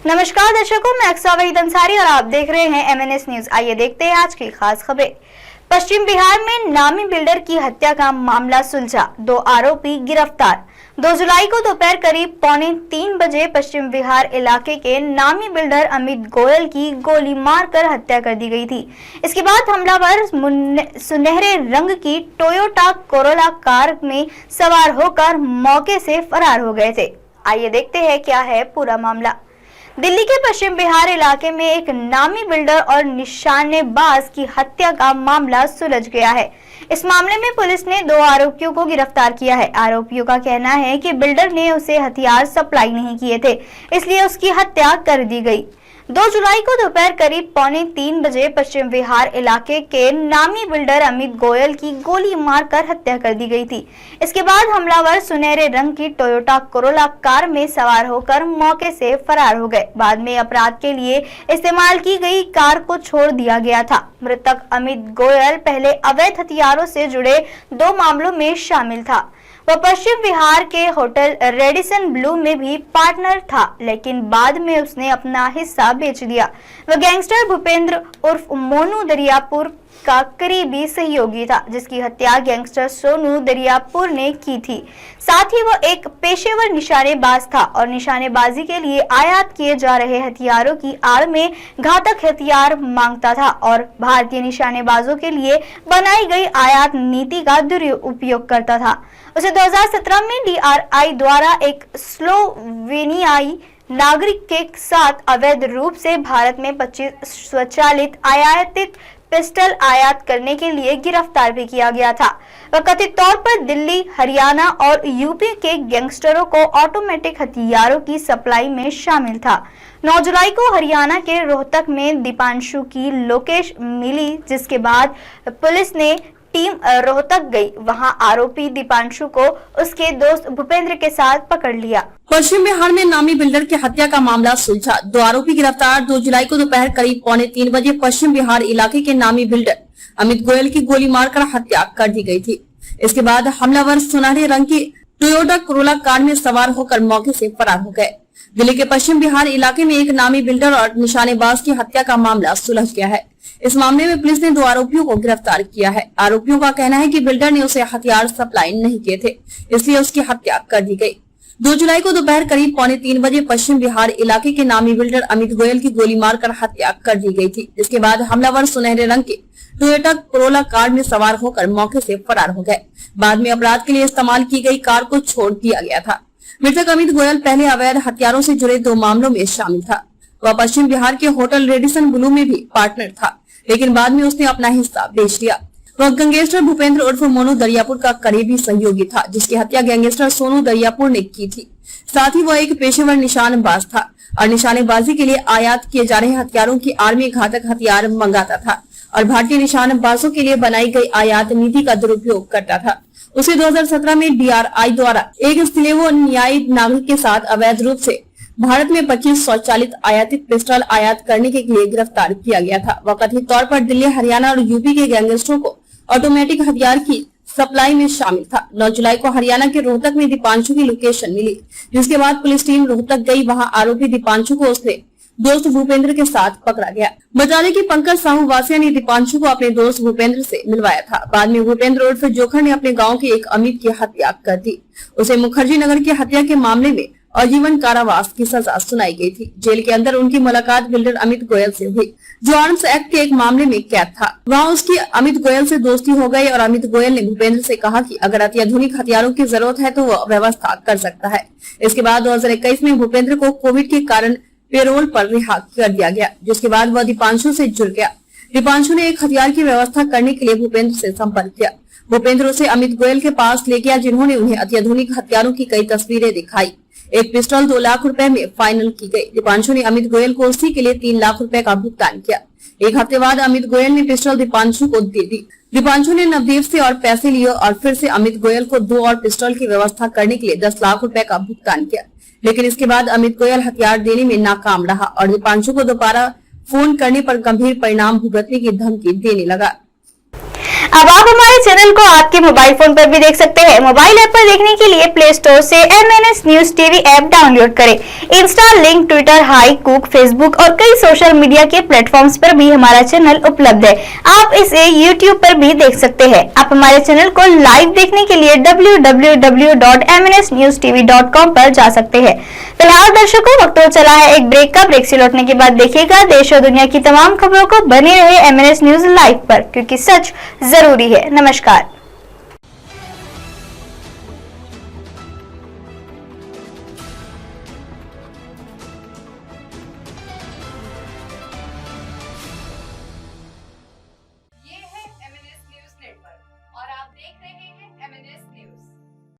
नमस्कार दर्शकों, मैं अक्सा वहीद अंसारी और आप देख रहे हैं MNS न्यूज। आइए देखते हैं आज की खास खबरें। पश्चिम बिहार में नामी बिल्डर की हत्या का मामला सुलझा, 2 आरोपी गिरफ्तार। 2 जुलाई को दोपहर करीब 2:45 बजे पश्चिम बिहार इलाके के नामी बिल्डर अमित गोयल की गोली मारकर हत्या कर दी गई थी। इसके बाद हमलावर सुनहरे रंग की टोयोटा कोरोला कार में सवार होकर मौके से फरार हो गए थे। आइए देखते हैं क्या है पूरा मामला। दिल्ली के पश्चिम बिहार इलाके में एक नामी बिल्डर और निशानेबाज की हत्या का मामला सुलझ गया है। इस मामले में पुलिस ने 2 आरोपियों को गिरफ्तार किया है। आरोपियों का कहना है कि बिल्डर ने उसे हथियार सप्लाई नहीं किए थे, इसलिए उसकी हत्या कर दी गई। 2 जुलाई को दोपहर करीब 2:45 बजे पश्चिम बिहार इलाके के नामी बिल्डर अमित गोयल की गोली मारकर हत्या कर दी गई थी। इसके बाद हमलावर सुनहरे रंग की टोयोटा कोरोला कार में सवार होकर मौके से फरार हो गए। बाद में अपराध के लिए इस्तेमाल की गई कार को छोड़ दिया गया था। मृतक अमित गोयल पहले अवैध हथियारों से जुड़े 2 मामलों में शामिल था। वह पश्चिम बिहार के होटल रेडिसन ब्लू में भी पार्टनर था, लेकिन बाद में उसने अपना हिस्सा बेच दिया। वह गैंगस्टर भूपेंद्र उर्फ मोनू दरियापुर का करीबी सहयोगी था, जिसकी हत्या गैंगस्टर सोनू दरियापुर ने की थी। साथ ही वह एक पेशेवर निशानेबाज था और निशानेबाजी के लिए आयात किए जा रहे हथियारों की आड़ में घातक हथियार मांगता था और भारतीय निशानेबाजों के लिए बनाई गई आयात नीति का दुरुपयोग करता था। उसे 2017 में DRI द्वारा एक स्लोवेनियाई नागरिक के साथ अवैध रूप से भारत में 25 स्वचालित आयातित पिस्टल आयात करने के लिए गिरफ्तार भी किया गया था। वह कथित तौर पर दिल्ली, हरियाणा और यूपी के गैंगस्टरों को ऑटोमेटिक हथियारों की सप्लाई में शामिल था। 9 जुलाई को हरियाणा के रोहतक में दीपांशु की लोकेशन मिली, जिसके बाद पुलिस ने टीम रोहतक गई। वहां आरोपी दीपांशु को उसके दोस्त भूपेंद्र के साथ पकड़ लिया। पश्चिम बिहार में नामी बिल्डर की हत्या का मामला सुलझा, 2 आरोपी गिरफ्तार। 2 जुलाई को दोपहर करीब 2:45 बजे पश्चिम बिहार इलाके के नामी बिल्डर अमित गोयल की गोली मारकर हत्या कर दी गई थी। इसके बाद हमलावर सुनहरे रंग की टोयोटा कोरोला कार में सवार होकर मौके से फरार हो गए। दिल्ली के पश्चिम बिहार इलाके में एक नामी बिल्डर और निशानेबाज की हत्या का मामला सुलझ गया है। इस मामले में पुलिस ने 2 आरोपियों को गिरफ्तार किया है। आरोपियों का कहना है कि बिल्डर ने उसे हथियार सप्लाई नहीं किए थे, इसलिए उसकी हत्या कर दी गई। 2 जुलाई को दोपहर करीब 2:45 बजे पश्चिम बिहार इलाके के नामी बिल्डर अमित गोयल की गोली मारकर हत्या कर दी गई थी। जिसके बाद हमलावर सुनहरे रंग के टोयोटा कोरोला कार में सवार होकर मौके से फरार हो गए। बाद में अपराध के लिए इस्तेमाल की गई कार को छोड़ दिया गया था। मृतक अमित गोयल पहले अवैध हथियारों से जुड़े 2 मामलों में शामिल था। वह पश्चिम बिहार के होटल रेडिसन ब्लू में भी पार्टनर था, लेकिन बाद में उसने अपना हिस्सा बेच दिया। वह गैंगस्टर भूपेंद्र उर्फ मोनू दरियापुर का करीबी सहयोगी था, जिसकी हत्या गैंगस्टर सोनू दरियापुर ने की थी। साथ ही वह एक पेशेवर निशानेबाज था और निशानेबाजी के लिए आयात किए जा रहे हथियारों की आड़ में घातक हथियार मंगाता था और भारतीय निशानेबाजों के लिए बनाई गई आयात नीति का दुरुपयोग करता था। उसे 2017 में DRI द्वारा एक स्लोवेनियाई नागरिक के साथ अवैध रूप से भारत में 25 स्वचालित आयातित पिस्टल आयात करने के लिए गिरफ्तार किया गया था। वह कथित तौर पर दिल्ली, हरियाणा और यूपी के गैंगस्टरों को ऑटोमेटिक हथियार की सप्लाई में शामिल था। 9 जुलाई को हरियाणा के रोहतक में दीपांशु की लोकेशन मिली, जिसके बाद पुलिस टीम रोहतक गई। वहां आरोपी दीपांशु को उसने दोस्त भूपेंद्र के साथ पकड़ा गया। बता दें कि पंकज साहू वासिया ने दीपांशु को अपने दोस्त भूपेंद्र से मिलवाया था। बाद में भूपेंद्र उर्फ जोखर ने अपने गांव के एक अमित की हत्या कर दी। उसे मुखर्जी नगर की हत्या के मामले में आजीवन कारावास की सजा सुनाई गई थी। जेल के अंदर उनकी मुलाकात बिल्डर अमित गोयल से हुई, जो आर्म्स एक्ट के एक मामले में कैद था। वहां उसकी अमित गोयल से दोस्ती हो गई और अमित गोयल ने भूपेंद्र से कहा कि अगर अत्याधुनिक हथियारों की जरूरत है तो वह व्यवस्था कर सकता है। इसके बाद 2021 में भूपेंद्र को कोविड के कारण पेरोल पर रिहा कर दिया गया, जिसके बाद वह दीपांशु से जुड़ गया। दीपांशु ने एक हथियार की व्यवस्था करने के लिए भूपेंद्र से संपर्क किया। भूपेंद्र उसे अमित गोयल के पास ले गया, जिन्होंने उन्हें अत्याधुनिक हथियारों की कई तस्वीरें दिखाई। एक पिस्टल 2 लाख रुपए में फाइनल की गई। दीपांशु ने अमित गोयल को उसी के लिए 3 लाख रुपए का भुगतान किया। एक हफ्ते बाद अमित गोयल ने पिस्टल दीपांशु को दे दी। दीपांशु ने नवदीप से और पैसे लिए और फिर से अमित गोयल को 2 और पिस्टल की व्यवस्था करने के लिए 10 लाख रुपए का भुगतान किया। लेकिन इसके बाद अमित गोयल हथियार देने में नाकाम रहा और दीपांशु को दोबारा फोन करने पर गंभीर परिणाम भुगतने की धमकी देने लगा। अब आप हमारे चैनल को आपके मोबाइल फोन पर भी देख सकते हैं। मोबाइल ऐप पर देखने के लिए प्ले स्टोर से MNS news TV app download करें। इंस्टा, लिंक, ट्विटर, हाई, कुक, फेसबुक और कई सोशल मीडिया के प्लेटफॉर्म्स पर भी हमारा चैनल उपलब्ध है। आप इसे यूट्यूब पर भी देख सकते हैं। आप हमारे चैनल को लाइव देखने के लिए www.mnsnewstv.com पर जा सकते हैं। फिलहाल दर्शकों, वक्त हो चला है एक ब्रेक का। ब्रेक से लौटने के बाद देखिएगा देश और दुनिया की तमाम खबरों को। बने रहे MNS न्यूज लाइव पर, क्योंकि सच जरूरी है। नमस्कार।